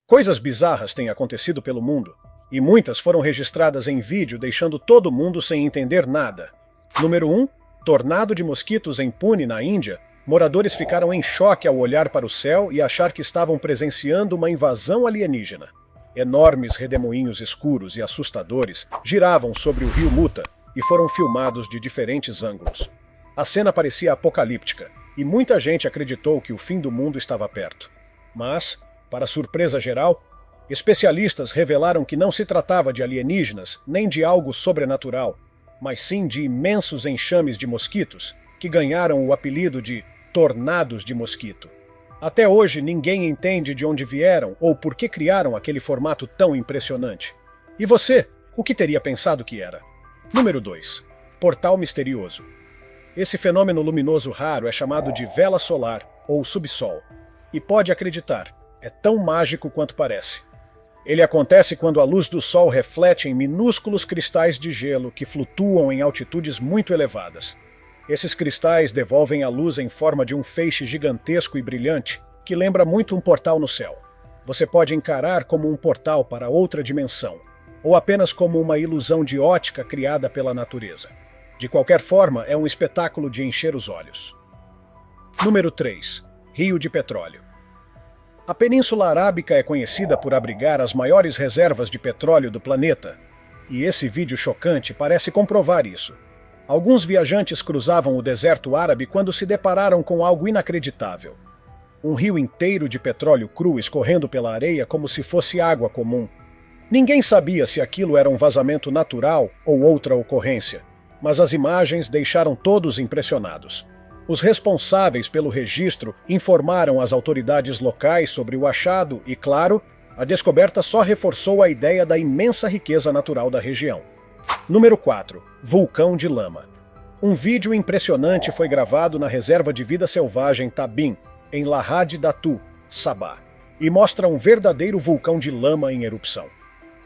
Coisas bizarras têm acontecido pelo mundo, e muitas foram registradas em vídeo, deixando todo mundo sem entender nada. Número 1. Tornado de mosquitos em Pune, na Índia. Moradores ficaram em choque ao olhar para o céu e achar que estavam presenciando uma invasão alienígena. Enormes redemoinhos escuros e assustadores giravam sobre o rio Muta e foram filmados de diferentes ângulos. A cena parecia apocalíptica, e muita gente acreditou que o fim do mundo estava perto. Mas, para surpresa geral, especialistas revelaram que não se tratava de alienígenas nem de algo sobrenatural, mas sim de imensos enxames de mosquitos que ganharam o apelido de tornados de mosquito. Até hoje ninguém entende de onde vieram ou por que criaram aquele formato tão impressionante. E você, o que teria pensado que era? Número 2. Portal misterioso. Esse fenômeno luminoso raro é chamado de vela solar ou subsol. E pode acreditar, é tão mágico quanto parece. Ele acontece quando a luz do Sol reflete em minúsculos cristais de gelo que flutuam em altitudes muito elevadas. Esses cristais devolvem a luz em forma de um feixe gigantesco e brilhante, que lembra muito um portal no céu. Você pode encarar como um portal para outra dimensão, ou apenas como uma ilusão de ótica criada pela natureza. De qualquer forma, é um espetáculo de encher os olhos. Número 3. Rio de petróleo. A Península Arábica é conhecida por abrigar as maiores reservas de petróleo do planeta, e esse vídeo chocante parece comprovar isso. Alguns viajantes cruzavam o deserto árabe quando se depararam com algo inacreditável. Um rio inteiro de petróleo cru escorrendo pela areia como se fosse água comum. Ninguém sabia se aquilo era um vazamento natural ou outra ocorrência, mas as imagens deixaram todos impressionados. Os responsáveis pelo registro informaram as autoridades locais sobre o achado e, claro, a descoberta só reforçou a ideia da imensa riqueza natural da região. Número 4. Vulcão de lama. Um vídeo impressionante foi gravado na reserva de vida selvagem Tabin, em Lahad Datu, Sabah, e mostra um verdadeiro vulcão de lama em erupção.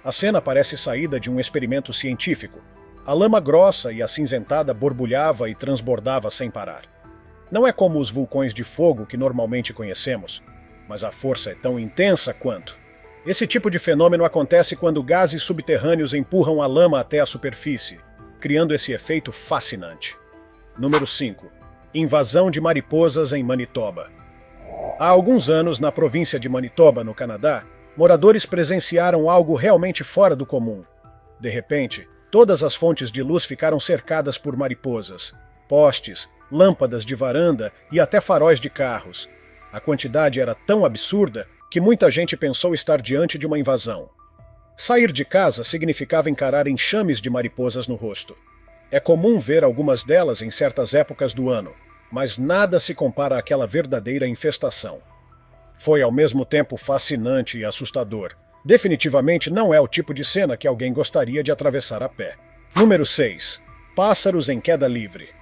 A cena parece saída de um experimento científico. A lama grossa e acinzentada borbulhava e transbordava sem parar. Não é como os vulcões de fogo que normalmente conhecemos, mas a força é tão intensa quanto. Esse tipo de fenômeno acontece quando gases subterrâneos empurram a lama até a superfície, criando esse efeito fascinante. Número 5. Invasão de mariposas em Manitoba. Há alguns anos, na província de Manitoba, no Canadá, moradores presenciaram algo realmente fora do comum. De repente, todas as fontes de luz ficaram cercadas por mariposas, postes, lâmpadas de varanda e até faróis de carros. A quantidade era tão absurda que muita gente pensou estar diante de uma invasão. Sair de casa significava encarar enxames de mariposas no rosto. É comum ver algumas delas em certas épocas do ano, mas nada se compara àquela verdadeira infestação. Foi ao mesmo tempo fascinante e assustador. Definitivamente não é o tipo de cena que alguém gostaria de atravessar a pé. Número 6. Pássaros em queda livre.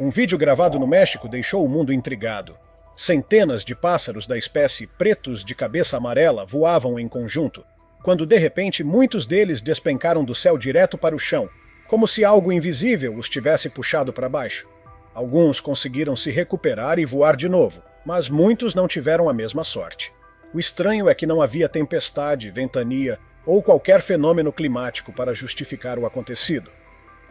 Um vídeo gravado no México deixou o mundo intrigado. Centenas de pássaros da espécie pretos de cabeça amarela voavam em conjunto, quando de repente muitos deles despencaram do céu direto para o chão, como se algo invisível os tivesse puxado para baixo. Alguns conseguiram se recuperar e voar de novo, mas muitos não tiveram a mesma sorte. O estranho é que não havia tempestade, ventania ou qualquer fenômeno climático para justificar o acontecido.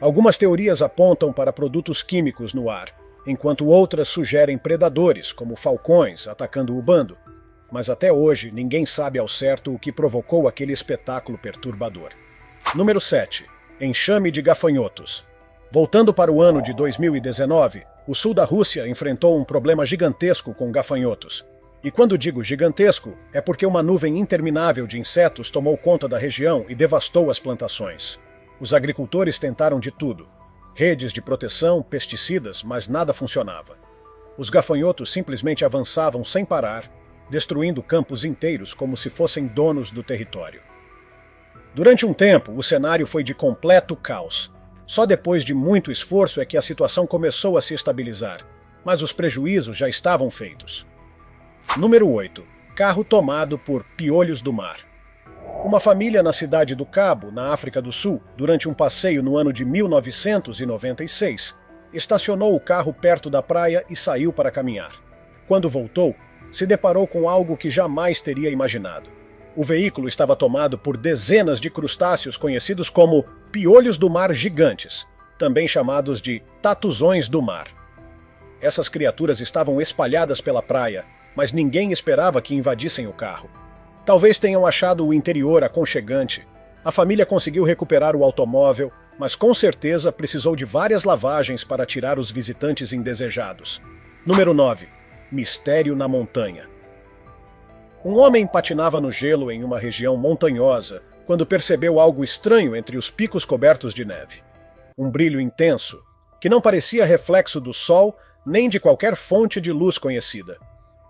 Algumas teorias apontam para produtos químicos no ar, enquanto outras sugerem predadores, como falcões, atacando o bando. Mas até hoje ninguém sabe ao certo o que provocou aquele espetáculo perturbador. Número 7. Enxame de gafanhotos. Voltando para o ano de 2019, o sul da Rússia enfrentou um problema gigantesco com gafanhotos. E quando digo gigantesco, é porque uma nuvem interminável de insetos tomou conta da região e devastou as plantações. Os agricultores tentaram de tudo. Redes de proteção, pesticidas, mas nada funcionava. Os gafanhotos simplesmente avançavam sem parar, destruindo campos inteiros como se fossem donos do território. Durante um tempo, o cenário foi de completo caos. Só depois de muito esforço é que a situação começou a se estabilizar, mas os prejuízos já estavam feitos. Número 8. Carro tomado por piolhos do mar. Uma família na cidade do Cabo, na África do Sul, durante um passeio no ano de 1996, estacionou o carro perto da praia e saiu para caminhar. Quando voltou, se deparou com algo que jamais teria imaginado. O veículo estava tomado por dezenas de crustáceos conhecidos como piolhos do mar gigantes, também chamados de tatuzões do mar. Essas criaturas estavam espalhadas pela praia, mas ninguém esperava que invadissem o carro. Talvez tenham achado o interior aconchegante. A família conseguiu recuperar o automóvel, mas com certeza precisou de várias lavagens para tirar os visitantes indesejados. Número 9. Mistério na montanha. Um homem patinava no gelo em uma região montanhosa quando percebeu algo estranho entre os picos cobertos de neve. Um brilho intenso, que não parecia reflexo do sol nem de qualquer fonte de luz conhecida.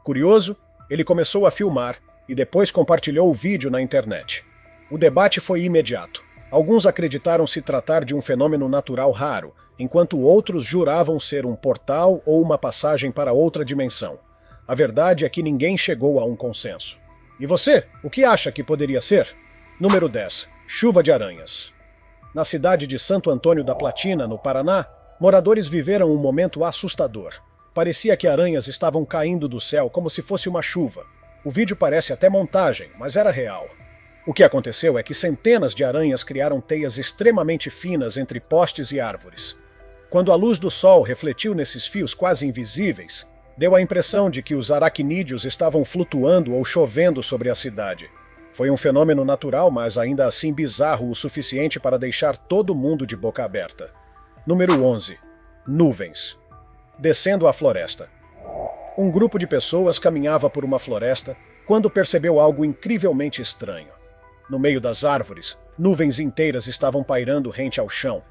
Curioso, ele começou a filmar e depois compartilhou o vídeo na internet. O debate foi imediato. Alguns acreditaram se tratar de um fenômeno natural raro, enquanto outros juravam ser um portal ou uma passagem para outra dimensão. A verdade é que ninguém chegou a um consenso. E você, o que acha que poderia ser? Número 10. Chuva de aranhas. Na cidade de Santo Antônio da Platina, no Paraná, moradores viveram um momento assustador. Parecia que aranhas estavam caindo do céu como se fosse uma chuva. O vídeo parece até montagem, mas era real. O que aconteceu é que centenas de aranhas criaram teias extremamente finas entre postes e árvores. Quando a luz do sol refletiu nesses fios quase invisíveis, deu a impressão de que os aracnídeos estavam flutuando ou chovendo sobre a cidade. Foi um fenômeno natural, mas ainda assim bizarro o suficiente para deixar todo mundo de boca aberta. Número 11. Nuvens. Descendo a floresta. Um grupo de pessoas caminhava por uma floresta quando percebeu algo incrivelmente estranho. No meio das árvores, nuvens inteiras estavam pairando rente ao chão,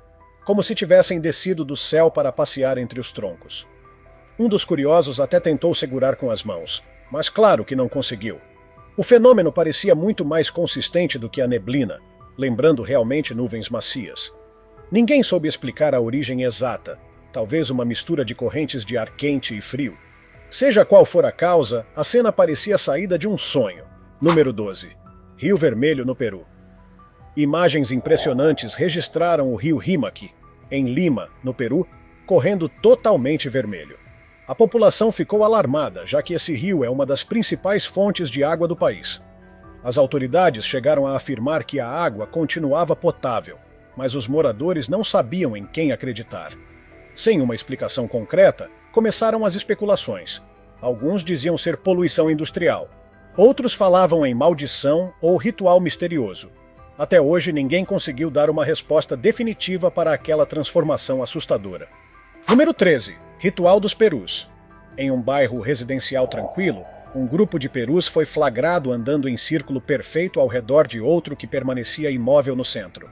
como se tivessem descido do céu para passear entre os troncos. Um dos curiosos até tentou segurar com as mãos, mas claro que não conseguiu. O fenômeno parecia muito mais consistente do que a neblina, lembrando realmente nuvens macias. Ninguém soube explicar a origem exata, talvez uma mistura de correntes de ar quente e frio. Seja qual for a causa, a cena parecia saída de um sonho. Número 12. Rio Vermelho no Peru. Imagens impressionantes registraram o rio Rímac, em Lima, no Peru, correndo totalmente vermelho. A população ficou alarmada, já que esse rio é uma das principais fontes de água do país. As autoridades chegaram a afirmar que a água continuava potável, mas os moradores não sabiam em quem acreditar. Sem uma explicação concreta, começaram as especulações. Alguns diziam ser poluição industrial. Outros falavam em maldição ou ritual misterioso. Até hoje, ninguém conseguiu dar uma resposta definitiva para aquela transformação assustadora. Número 13. Ritual dos perus. Em um bairro residencial tranquilo, um grupo de perus foi flagrado andando em círculo perfeito ao redor de outro que permanecia imóvel no centro.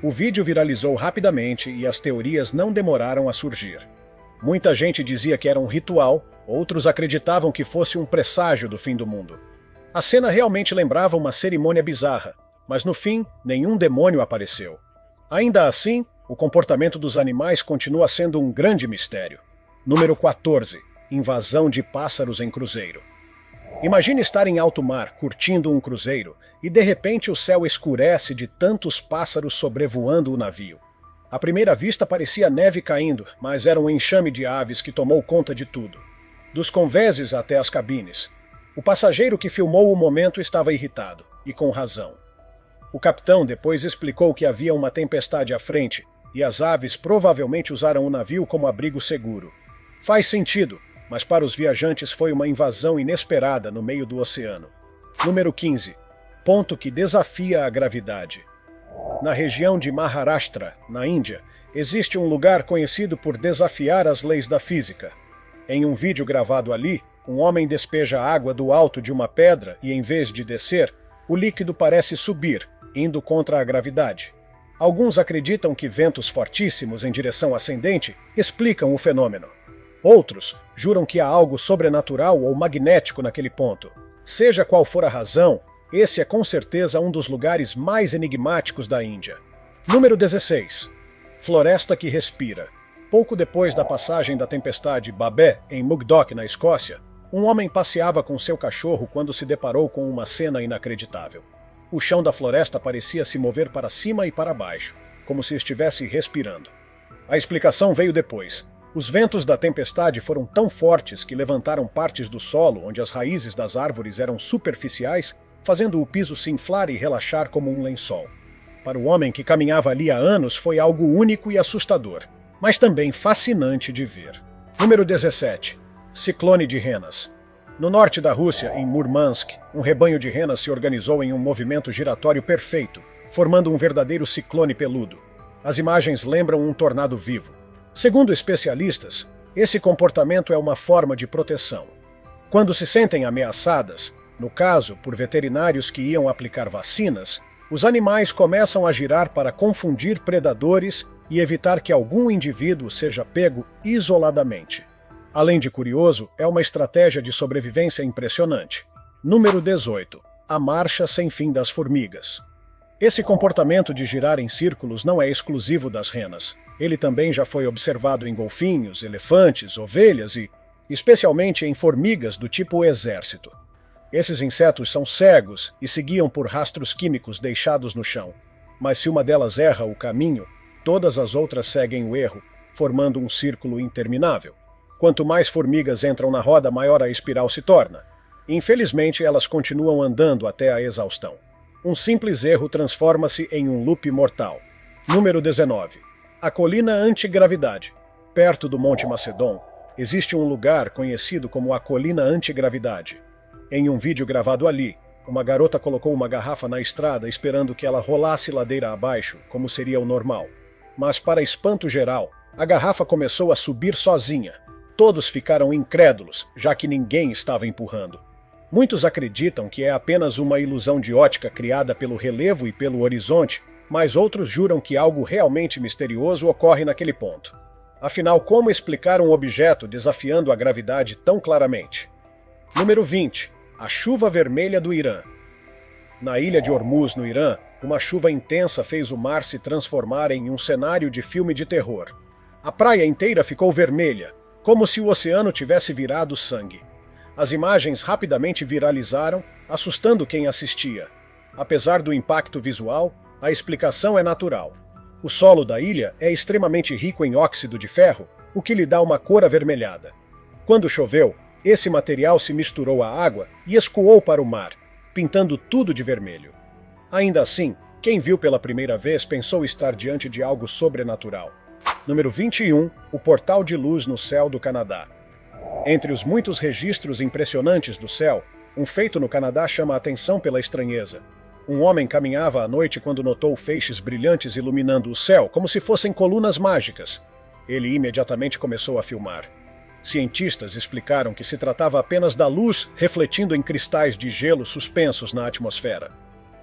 O vídeo viralizou rapidamente e as teorias não demoraram a surgir. Muita gente dizia que era um ritual, outros acreditavam que fosse um presságio do fim do mundo. A cena realmente lembrava uma cerimônia bizarra, mas no fim, nenhum demônio apareceu. Ainda assim, o comportamento dos animais continua sendo um grande mistério. Número 14. Invasão de pássaros em cruzeiro. Imagine estar em alto mar, curtindo um cruzeiro, e de repente o céu escurece de tantos pássaros sobrevoando o navio. À primeira vista parecia neve caindo, mas era um enxame de aves que tomou conta de tudo. Dos convéses até as cabines. O passageiro que filmou o momento estava irritado, e com razão. O capitão depois explicou que havia uma tempestade à frente, e as aves provavelmente usaram o navio como abrigo seguro. Faz sentido, mas para os viajantes foi uma invasão inesperada no meio do oceano. Número 15. Ponto que desafia a gravidade. Na região de Maharashtra, na Índia, existe um lugar conhecido por desafiar as leis da física. Em um vídeo gravado ali, um homem despeja água do alto de uma pedra e, em vez de descer, o líquido parece subir, indo contra a gravidade. Alguns acreditam que ventos fortíssimos em direção ascendente explicam o fenômeno. Outros juram que há algo sobrenatural ou magnético naquele ponto. Seja qual for a razão, esse é com certeza um dos lugares mais enigmáticos da Índia. Número 16. Floresta que respira. Pouco depois da passagem da tempestade Babé em Mugdock, na Escócia, um homem passeava com seu cachorro quando se deparou com uma cena inacreditável. O chão da floresta parecia se mover para cima e para baixo, como se estivesse respirando. A explicação veio depois. Os ventos da tempestade foram tão fortes que levantaram partes do solo onde as raízes das árvores eram superficiais, fazendo o piso se inflar e relaxar como um lençol. Para o homem que caminhava ali há anos, foi algo único e assustador, mas também fascinante de ver. Número 17. Ciclone de renas. No norte da Rússia, em Murmansk, um rebanho de renas se organizou em um movimento giratório perfeito, formando um verdadeiro ciclone peludo. As imagens lembram um tornado vivo. Segundo especialistas, esse comportamento é uma forma de proteção. Quando se sentem ameaçadas, no caso por veterinários que iam aplicar vacinas, os animais começam a girar para confundir predadores e evitar que algum indivíduo seja pego isoladamente. Além de curioso, é uma estratégia de sobrevivência impressionante. Número 18. A marcha sem fim das formigas. Esse comportamento de girar em círculos não é exclusivo das renas. Ele também já foi observado em golfinhos, elefantes, ovelhas e, especialmente, em formigas do tipo exército. Esses insetos são cegos e se guiam por rastros químicos deixados no chão. Mas se uma delas erra o caminho, todas as outras seguem o erro, formando um círculo interminável. Quanto mais formigas entram na roda, maior a espiral se torna. Infelizmente, elas continuam andando até a exaustão. Um simples erro transforma-se em um loop mortal. Número 19. A colina antigravidade. Perto do Monte Macedon, existe um lugar conhecido como a colina antigravidade. Em um vídeo gravado ali, uma garota colocou uma garrafa na estrada esperando que ela rolasse ladeira abaixo, como seria o normal. Mas, para espanto geral, a garrafa começou a subir sozinha. Todos ficaram incrédulos, já que ninguém estava empurrando. Muitos acreditam que é apenas uma ilusão de ótica criada pelo relevo e pelo horizonte, mas outros juram que algo realmente misterioso ocorre naquele ponto. Afinal, como explicar um objeto desafiando a gravidade tão claramente? Número 20. A chuva vermelha do Irã. Na ilha de Hormuz, no Irã, uma chuva intensa fez o mar se transformar em um cenário de filme de terror. A praia inteira ficou vermelha, como se o oceano tivesse virado sangue. As imagens rapidamente viralizaram, assustando quem assistia. Apesar do impacto visual, a explicação é natural. O solo da ilha é extremamente rico em óxido de ferro, o que lhe dá uma cor avermelhada. Quando choveu, esse material se misturou à água e escoou para o mar, pintando tudo de vermelho. Ainda assim, quem viu pela primeira vez pensou estar diante de algo sobrenatural. Número 21. O portal de luz no céu do Canadá. Entre os muitos registros impressionantes do céu, um feito no Canadá chama a atenção pela estranheza. Um homem caminhava à noite quando notou feixes brilhantes iluminando o céu, como se fossem colunas mágicas. Ele imediatamente começou a filmar. Cientistas explicaram que se tratava apenas da luz refletindo em cristais de gelo suspensos na atmosfera.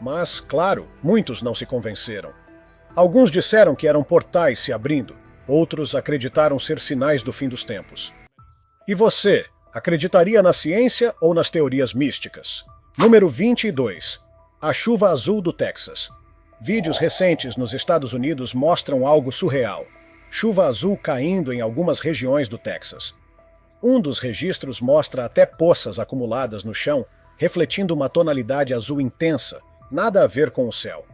Mas, claro, muitos não se convenceram. Alguns disseram que eram portais se abrindo, outros acreditaram ser sinais do fim dos tempos. E você, acreditaria na ciência ou nas teorias místicas? Número 22. A chuva azul do Texas. Vídeos recentes nos Estados Unidos mostram algo surreal. Chuva azul caindo em algumas regiões do Texas. Um dos registros mostra até poças acumuladas no chão, refletindo uma tonalidade azul intensa, nada a ver com o céu.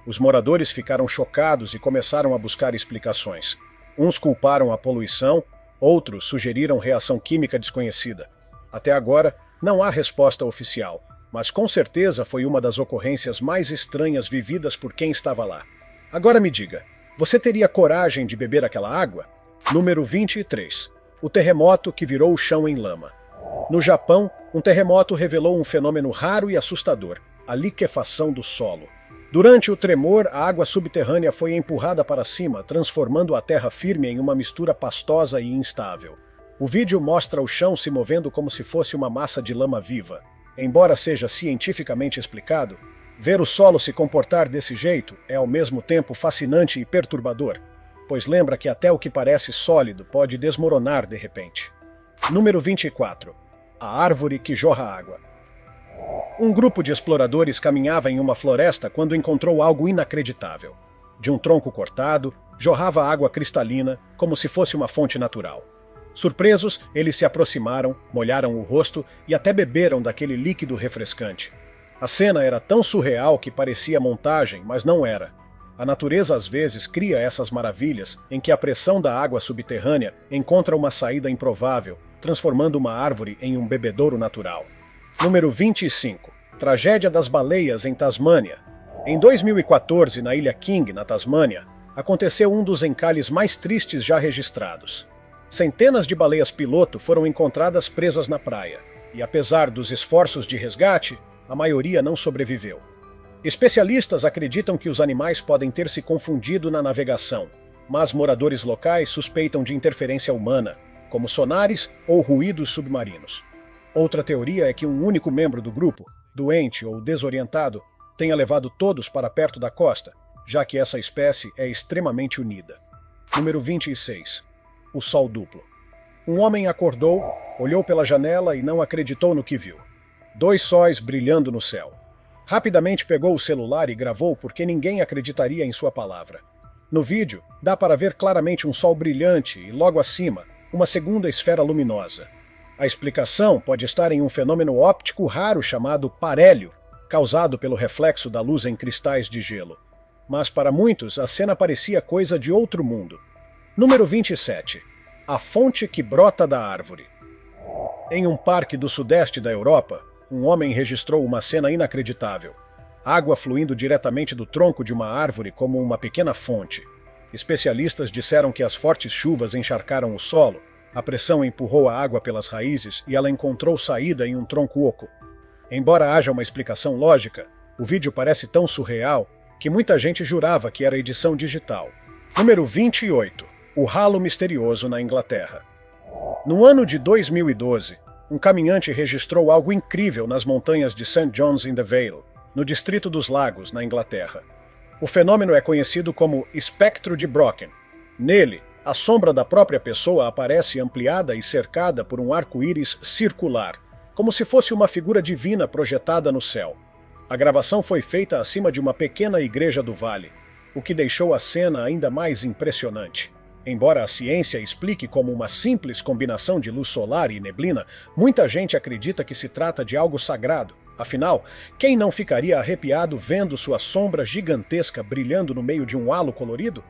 Os moradores ficaram chocados e começaram a buscar explicações. Uns culparam a poluição, outros sugeriram reação química desconhecida. Até agora, não há resposta oficial, mas com certeza foi uma das ocorrências mais estranhas vividas por quem estava lá. Agora me diga, você teria coragem de beber aquela água? Número 23. O terremoto que virou o chão em lama. No Japão, um terremoto revelou um fenômeno raro e assustador, a liquefação do solo. Durante o tremor, a água subterrânea foi empurrada para cima, transformando a terra firme em uma mistura pastosa e instável. O vídeo mostra o chão se movendo como se fosse uma massa de lama viva. Embora seja cientificamente explicado, ver o solo se comportar desse jeito é ao mesmo tempo fascinante e perturbador, pois lembra que até o que parece sólido pode desmoronar de repente. Número 24. A árvore que jorra água. Um grupo de exploradores caminhava em uma floresta quando encontrou algo inacreditável. De um tronco cortado, jorrava água cristalina, como se fosse uma fonte natural. Surpresos, eles se aproximaram, molharam o rosto e até beberam daquele líquido refrescante. A cena era tão surreal que parecia montagem, mas não era. A natureza às vezes cria essas maravilhas em que a pressão da água subterrânea encontra uma saída improvável, transformando uma árvore em um bebedouro natural. Número 25. Tragédia das baleias em Tasmânia. Em 2014, na Ilha King, na Tasmânia, aconteceu um dos encalhes mais tristes já registrados. Centenas de baleias-piloto foram encontradas presas na praia, e apesar dos esforços de resgate, a maioria não sobreviveu. Especialistas acreditam que os animais podem ter se confundido na navegação, mas moradores locais suspeitam de interferência humana, como sonares ou ruídos submarinos. Outra teoria é que um único membro do grupo, doente ou desorientado, tenha levado todos para perto da costa, já que essa espécie é extremamente unida. Número 26. O sol duplo. Um homem acordou, olhou pela janela e não acreditou no que viu. 2 sóis brilhando no céu. Rapidamente pegou o celular e gravou porque ninguém acreditaria em sua palavra. No vídeo, dá para ver claramente um sol brilhante e, logo acima, uma segunda esfera luminosa. A explicação pode estar em um fenômeno óptico raro chamado parélio, causado pelo reflexo da luz em cristais de gelo. Mas para muitos, a cena parecia coisa de outro mundo. Número 27. A fonte que brota da árvore. Em um parque do sudeste da Europa, um homem registrou uma cena inacreditável. Água fluindo diretamente do tronco de uma árvore como uma pequena fonte. Especialistas disseram que as fortes chuvas encharcaram o solo, a pressão empurrou a água pelas raízes e ela encontrou saída em um tronco oco. Embora haja uma explicação lógica, o vídeo parece tão surreal que muita gente jurava que era edição digital. Número 28. O ralo misterioso na Inglaterra. No ano de 2012, um caminhante registrou algo incrível nas montanhas de St. John's-in-the-Vale, no Distrito dos Lagos, na Inglaterra. O fenômeno é conhecido como espectro de Brocken. Nele, a sombra da própria pessoa aparece ampliada e cercada por um arco-íris circular, como se fosse uma figura divina projetada no céu. A gravação foi feita acima de uma pequena igreja do vale, o que deixou a cena ainda mais impressionante. Embora a ciência explique como uma simples combinação de luz solar e neblina, muita gente acredita que se trata de algo sagrado. Afinal, quem não ficaria arrepiado vendo sua sombra gigantesca brilhando no meio de um halo colorido?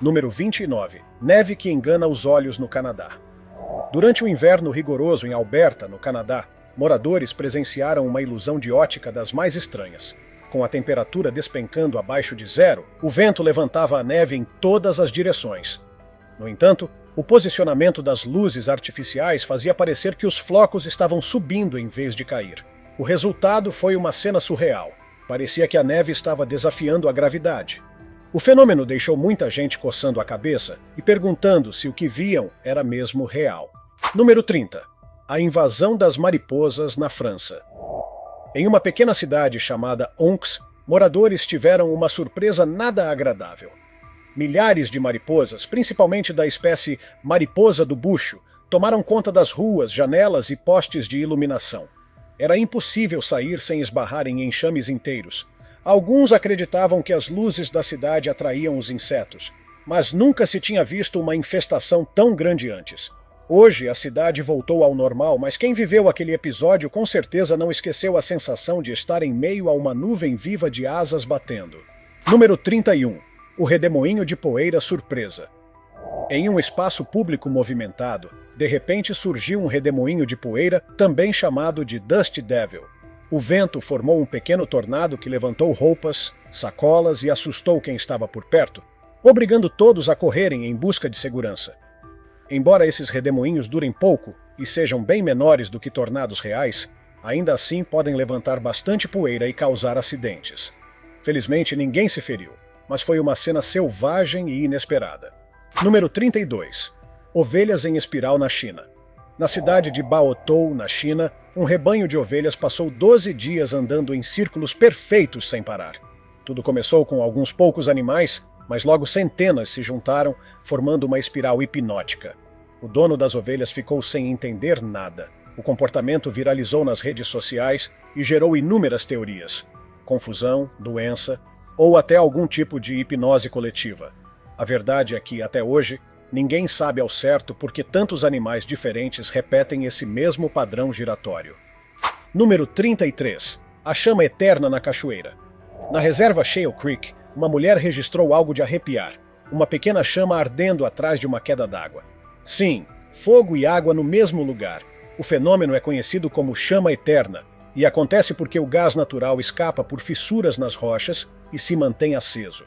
Número 29. Neve que engana os olhos no Canadá. Durante o inverno rigoroso em Alberta, no Canadá, moradores presenciaram uma ilusão de ótica das mais estranhas. Com a temperatura despencando abaixo de zero, o vento levantava a neve em todas as direções. No entanto, o posicionamento das luzes artificiais fazia parecer que os flocos estavam subindo em vez de cair. O resultado foi uma cena surreal. Parecia que a neve estava desafiando a gravidade. O fenômeno deixou muita gente coçando a cabeça e perguntando se o que viam era mesmo real. Número 30. A invasão das mariposas na França. Em uma pequena cidade chamada Onx, moradores tiveram uma surpresa nada agradável. Milhares de mariposas, principalmente da espécie mariposa do bucho, tomaram conta das ruas, janelas e postes de iluminação. Era impossível sair sem esbarrar em enxames inteiros. Alguns acreditavam que as luzes da cidade atraíam os insetos, mas nunca se tinha visto uma infestação tão grande antes. Hoje a cidade voltou ao normal, mas quem viveu aquele episódio com certeza não esqueceu a sensação de estar em meio a uma nuvem viva de asas batendo. Número 31. O redemoinho de poeira surpresa. Em um espaço público movimentado, de repente surgiu um redemoinho de poeira, também chamado de Dust Devil. O vento formou um pequeno tornado que levantou roupas, sacolas e assustou quem estava por perto, obrigando todos a correrem em busca de segurança. Embora esses redemoinhos durem pouco e sejam bem menores do que tornados reais, ainda assim podem levantar bastante poeira e causar acidentes. Felizmente ninguém se feriu, mas foi uma cena selvagem e inesperada. Número 32. Ovelhas em espiral na China. Na cidade de Baotou, na China, um rebanho de ovelhas passou 12 dias andando em círculos perfeitos sem parar. Tudo começou com alguns poucos animais, mas logo centenas se juntaram, formando uma espiral hipnótica. O dono das ovelhas ficou sem entender nada. O comportamento viralizou nas redes sociais e gerou inúmeras teorias. Confusão, doença ou até algum tipo de hipnose coletiva. A verdade é que, até hoje, ninguém sabe ao certo por que tantos animais diferentes repetem esse mesmo padrão giratório. Número 33. A chama eterna na cachoeira. Na reserva Shale Creek, uma mulher registrou algo de arrepiar. Uma pequena chama ardendo atrás de uma queda d'água. Sim, fogo e água no mesmo lugar. O fenômeno é conhecido como chama eterna, e acontece porque o gás natural escapa por fissuras nas rochas e se mantém aceso.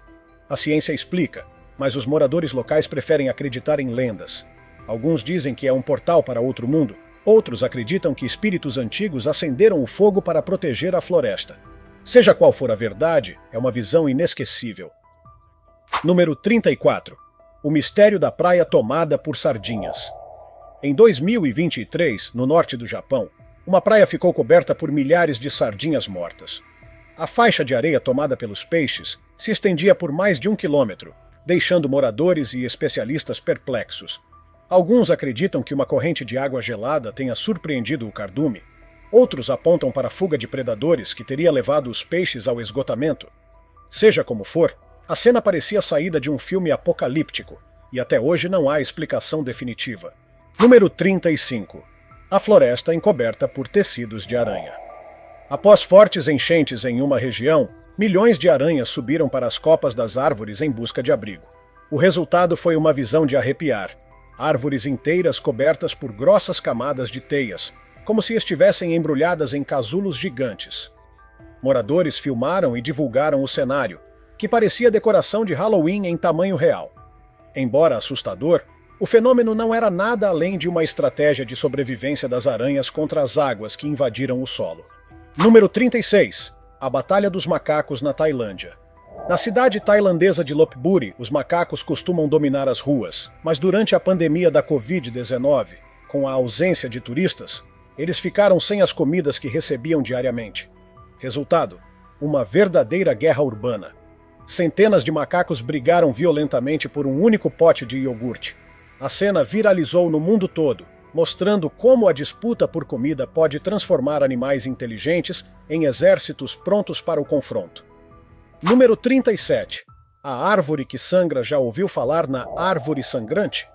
A ciência explica, mas os moradores locais preferem acreditar em lendas. Alguns dizem que é um portal para outro mundo, outros acreditam que espíritos antigos acenderam o fogo para proteger a floresta. Seja qual for a verdade, é uma visão inesquecível. Número 34. O mistério da praia tomada por sardinhas. Em 2023, no norte do Japão, uma praia ficou coberta por milhares de sardinhas mortas. A faixa de areia tomada pelos peixes se estendia por mais de 1 quilômetro, deixando moradores e especialistas perplexos. Alguns acreditam que uma corrente de água gelada tenha surpreendido o cardume. Outros apontam para a fuga de predadores que teria levado os peixes ao esgotamento. Seja como for, a cena parecia saída de um filme apocalíptico, e até hoje não há explicação definitiva. Número 35. A floresta encoberta por tecidos de aranha. Após fortes enchentes em uma região, milhões de aranhas subiram para as copas das árvores em busca de abrigo. O resultado foi uma visão de arrepiar. Árvores inteiras cobertas por grossas camadas de teias, como se estivessem embrulhadas em casulos gigantes. Moradores filmaram e divulgaram o cenário, que parecia decoração de Halloween em tamanho real. Embora assustador, o fenômeno não era nada além de uma estratégia de sobrevivência das aranhas contra as águas que invadiram o solo. Número 36. A Batalha dos Macacos na Tailândia. Na cidade tailandesa de Lopburi, os macacos costumam dominar as ruas, mas durante a pandemia da Covid-19, com a ausência de turistas, eles ficaram sem as comidas que recebiam diariamente. Resultado: uma verdadeira guerra urbana. Centenas de macacos brigaram violentamente por um único pote de iogurte. A cena viralizou no mundo todo, mostrando como a disputa por comida pode transformar animais inteligentes em exércitos prontos para o confronto. Número 37. A árvore que sangra. Já ouviu falar na árvore sangrante?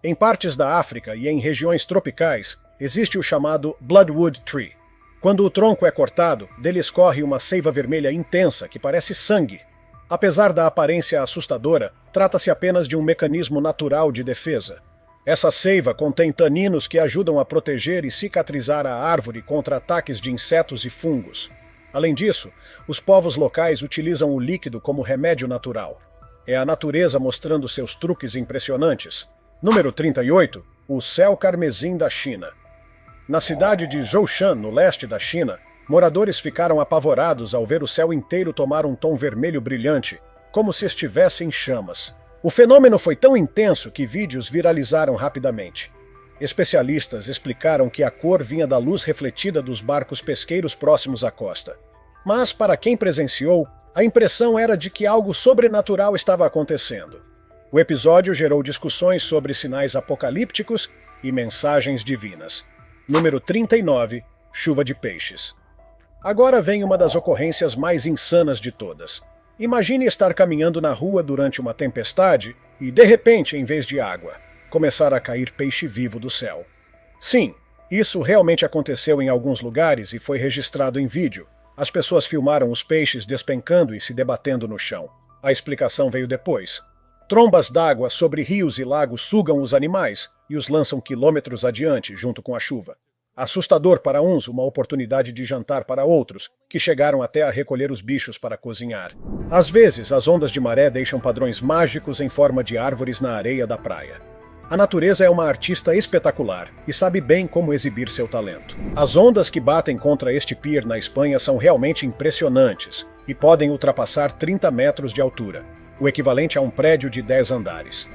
Em partes da África e em regiões tropicais, existe o chamado Bloodwood Tree. Quando o tronco é cortado, dele escorre uma seiva vermelha intensa que parece sangue. Apesar da aparência assustadora, trata-se apenas de um mecanismo natural de defesa. Essa seiva contém taninos que ajudam a proteger e cicatrizar a árvore contra ataques de insetos e fungos. Além disso, os povos locais utilizam o líquido como remédio natural. É a natureza mostrando seus truques impressionantes. Número 38. O céu carmesim da China. Na cidade de Zhoushan, no leste da China, moradores ficaram apavorados ao ver o céu inteiro tomar um tom vermelho brilhante, como se estivesse em chamas. O fenômeno foi tão intenso que vídeos viralizaram rapidamente. Especialistas explicaram que a cor vinha da luz refletida dos barcos pesqueiros próximos à costa. Mas, para quem presenciou, a impressão era de que algo sobrenatural estava acontecendo. O episódio gerou discussões sobre sinais apocalípticos e mensagens divinas. Número 39. Chuva de peixes. Agora vem uma das ocorrências mais insanas de todas. Imagine estar caminhando na rua durante uma tempestade e, de repente, em vez de água, começar a cair peixe vivo do céu. Sim, isso realmente aconteceu em alguns lugares e foi registrado em vídeo. As pessoas filmaram os peixes despencando e se debatendo no chão. A explicação veio depois. Trombas d'água sobre rios e lagos sugam os animais e os lançam quilômetros adiante, junto com a chuva. Assustador para uns, uma oportunidade de jantar para outros, que chegaram até a recolher os bichos para cozinhar. Às vezes, as ondas de maré deixam padrões mágicos em forma de árvores na areia da praia. A natureza é uma artista espetacular e sabe bem como exibir seu talento. As ondas que batem contra este pier na Espanha são realmente impressionantes e podem ultrapassar 30 metros de altura, o equivalente a um prédio de 10 andares.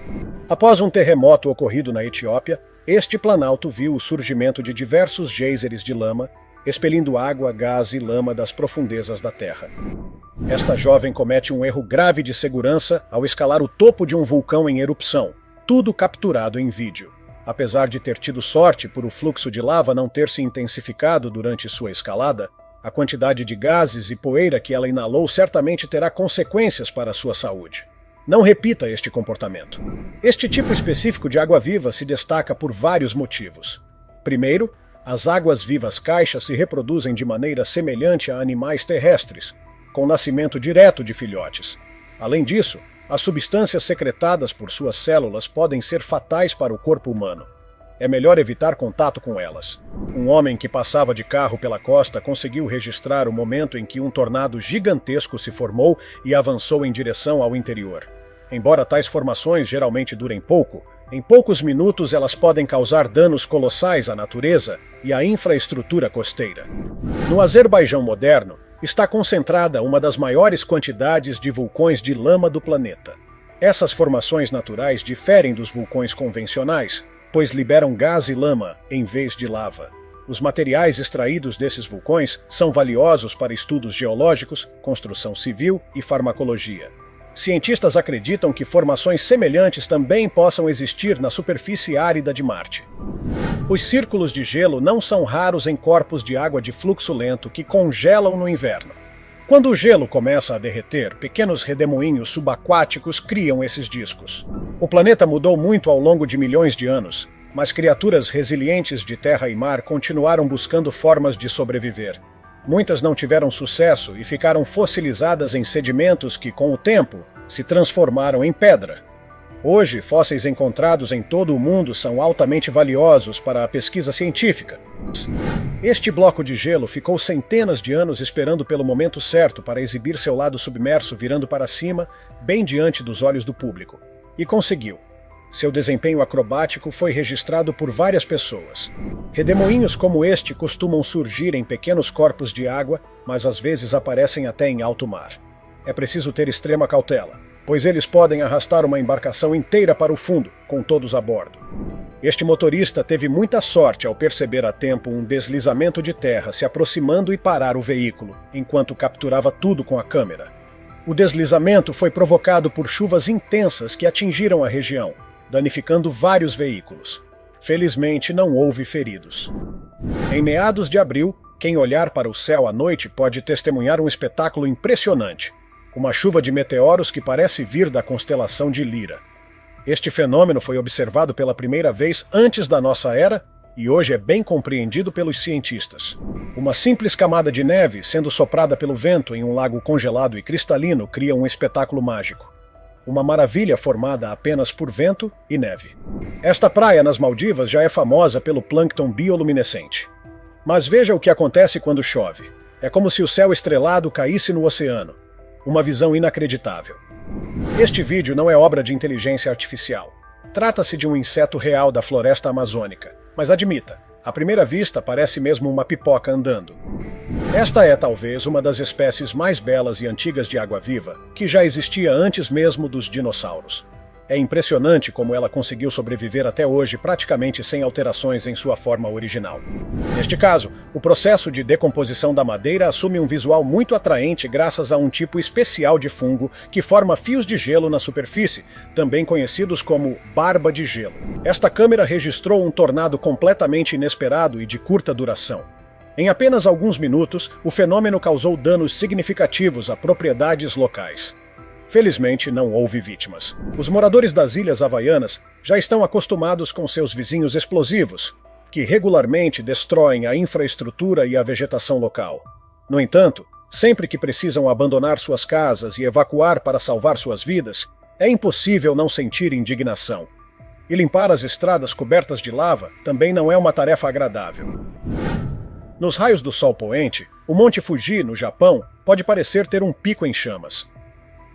Após um terremoto ocorrido na Etiópia, este planalto viu o surgimento de diversos geysers de lama, expelindo água, gás e lama das profundezas da terra. Esta jovem comete um erro grave de segurança ao escalar o topo de um vulcão em erupção, tudo capturado em vídeo. Apesar de ter tido sorte por o fluxo de lava não ter se intensificado durante sua escalada, a quantidade de gases e poeira que ela inalou certamente terá consequências para a sua saúde. Não repita este comportamento. Este tipo específico de água-viva se destaca por vários motivos. Primeiro, as águas-vivas caixas se reproduzem de maneira semelhante a animais terrestres, com nascimento direto de filhotes. Além disso, as substâncias secretadas por suas células podem ser fatais para o corpo humano. É melhor evitar contato com elas. Um homem que passava de carro pela costa conseguiu registrar o momento em que um tornado gigantesco se formou e avançou em direção ao interior. Embora tais formações geralmente durem pouco, em poucos minutos elas podem causar danos colossais à natureza e à infraestrutura costeira. No Azerbaijão moderno, está concentrada uma das maiores quantidades de vulcões de lama do planeta. Essas formações naturais diferem dos vulcões convencionais, pois liberam gás e lama em vez de lava. Os materiais extraídos desses vulcões são valiosos para estudos geológicos, construção civil e farmacologia. Cientistas acreditam que formações semelhantes também possam existir na superfície árida de Marte. Os círculos de gelo não são raros em corpos de água de fluxo lento que congelam no inverno. Quando o gelo começa a derreter, pequenos redemoinhos subaquáticos criam esses discos. O planeta mudou muito ao longo de milhões de anos, mas criaturas resilientes de terra e mar continuaram buscando formas de sobreviver. Muitas não tiveram sucesso e ficaram fossilizadas em sedimentos que, com o tempo, se transformaram em pedra. Hoje, fósseis encontrados em todo o mundo são altamente valiosos para a pesquisa científica. Este bloco de gelo ficou centenas de anos esperando pelo momento certo para exibir seu lado submerso virando para cima, bem diante dos olhos do público. E conseguiu. Seu desempenho acrobático foi registrado por várias pessoas. Redemoinhos como este costumam surgir em pequenos corpos de água, mas às vezes aparecem até em alto mar. É preciso ter extrema cautela, pois eles podem arrastar uma embarcação inteira para o fundo, com todos a bordo. Este motorista teve muita sorte ao perceber a tempo um deslizamento de terra se aproximando e parar o veículo, enquanto capturava tudo com a câmera. O deslizamento foi provocado por chuvas intensas que atingiram a região, danificando vários veículos. Felizmente, não houve feridos. Em meados de abril, quem olhar para o céu à noite pode testemunhar um espetáculo impressionante. Uma chuva de meteoros que parece vir da constelação de Lira. Este fenômeno foi observado pela primeira vez antes da nossa era e hoje é bem compreendido pelos cientistas. Uma simples camada de neve sendo soprada pelo vento em um lago congelado e cristalino cria um espetáculo mágico. Uma maravilha formada apenas por vento e neve. Esta praia nas Maldivas já é famosa pelo plâncton bioluminescente. Mas veja o que acontece quando chove. É como se o céu estrelado caísse no oceano. Uma visão inacreditável. Este vídeo não é obra de inteligência artificial. Trata-se de um inseto real da floresta amazônica. Mas admita, à primeira vista parece mesmo uma pipoca andando. Esta é talvez uma das espécies mais belas e antigas de água-viva que já existia antes mesmo dos dinossauros. É impressionante como ela conseguiu sobreviver até hoje praticamente sem alterações em sua forma original. Neste caso, o processo de decomposição da madeira assume um visual muito atraente graças a um tipo especial de fungo que forma fios de gelo na superfície, também conhecidos como barba de gelo. Esta câmera registrou um tornado completamente inesperado e de curta duração. Em apenas alguns minutos, o fenômeno causou danos significativos a propriedades locais. Felizmente, não houve vítimas. Os moradores das Ilhas Havaianas já estão acostumados com seus vizinhos explosivos, que regularmente destroem a infraestrutura e a vegetação local. No entanto, sempre que precisam abandonar suas casas e evacuar para salvar suas vidas, é impossível não sentir indignação. E limpar as estradas cobertas de lava também não é uma tarefa agradável. Nos raios do sol poente, o Monte Fuji, no Japão, pode parecer ter um pico em chamas.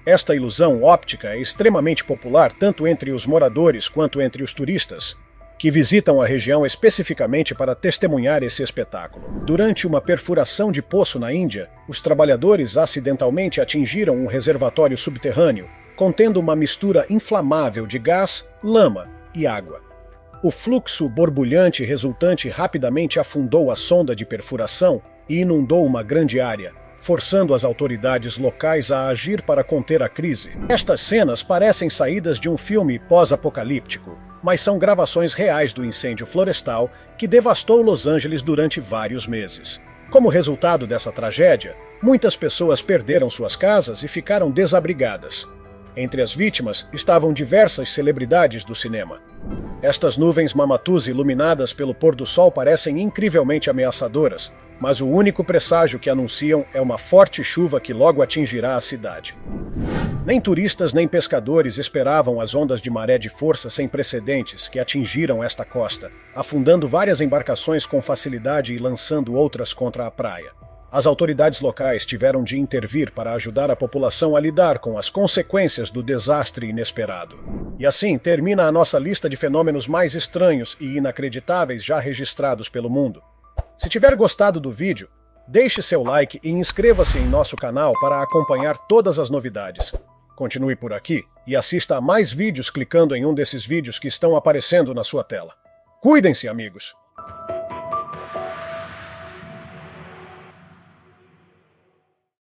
Esta ilusão óptica é extremamente popular tanto entre os moradores quanto entre os turistas, que visitam a região especificamente para testemunhar esse espetáculo. Durante uma perfuração de poço na Índia, os trabalhadores acidentalmente atingiram um reservatório subterrâneo, contendo uma mistura inflamável de gás, lama e água. O fluxo borbulhante resultante rapidamente afundou a sonda de perfuração e inundou uma grande área, forçando as autoridades locais a agir para conter a crise. Estas cenas parecem saídas de um filme pós-apocalíptico, mas são gravações reais do incêndio florestal que devastou Los Angeles durante vários meses. Como resultado dessa tragédia, muitas pessoas perderam suas casas e ficaram desabrigadas. Entre as vítimas estavam diversas celebridades do cinema. Estas nuvens Mamatuze iluminadas pelo pôr do sol parecem incrivelmente ameaçadoras, mas o único presságio que anunciam é uma forte chuva que logo atingirá a cidade. Nem turistas nem pescadores esperavam as ondas de maré de força sem precedentes que atingiram esta costa, afundando várias embarcações com facilidade e lançando outras contra a praia. As autoridades locais tiveram de intervir para ajudar a população a lidar com as consequências do desastre inesperado. E assim termina a nossa lista de fenômenos mais estranhos e inacreditáveis já registrados pelo mundo. Se tiver gostado do vídeo, deixe seu like e inscreva-se em nosso canal para acompanhar todas as novidades. Continue por aqui e assista a mais vídeos clicando em um desses vídeos que estão aparecendo na sua tela. Cuidem-se, amigos!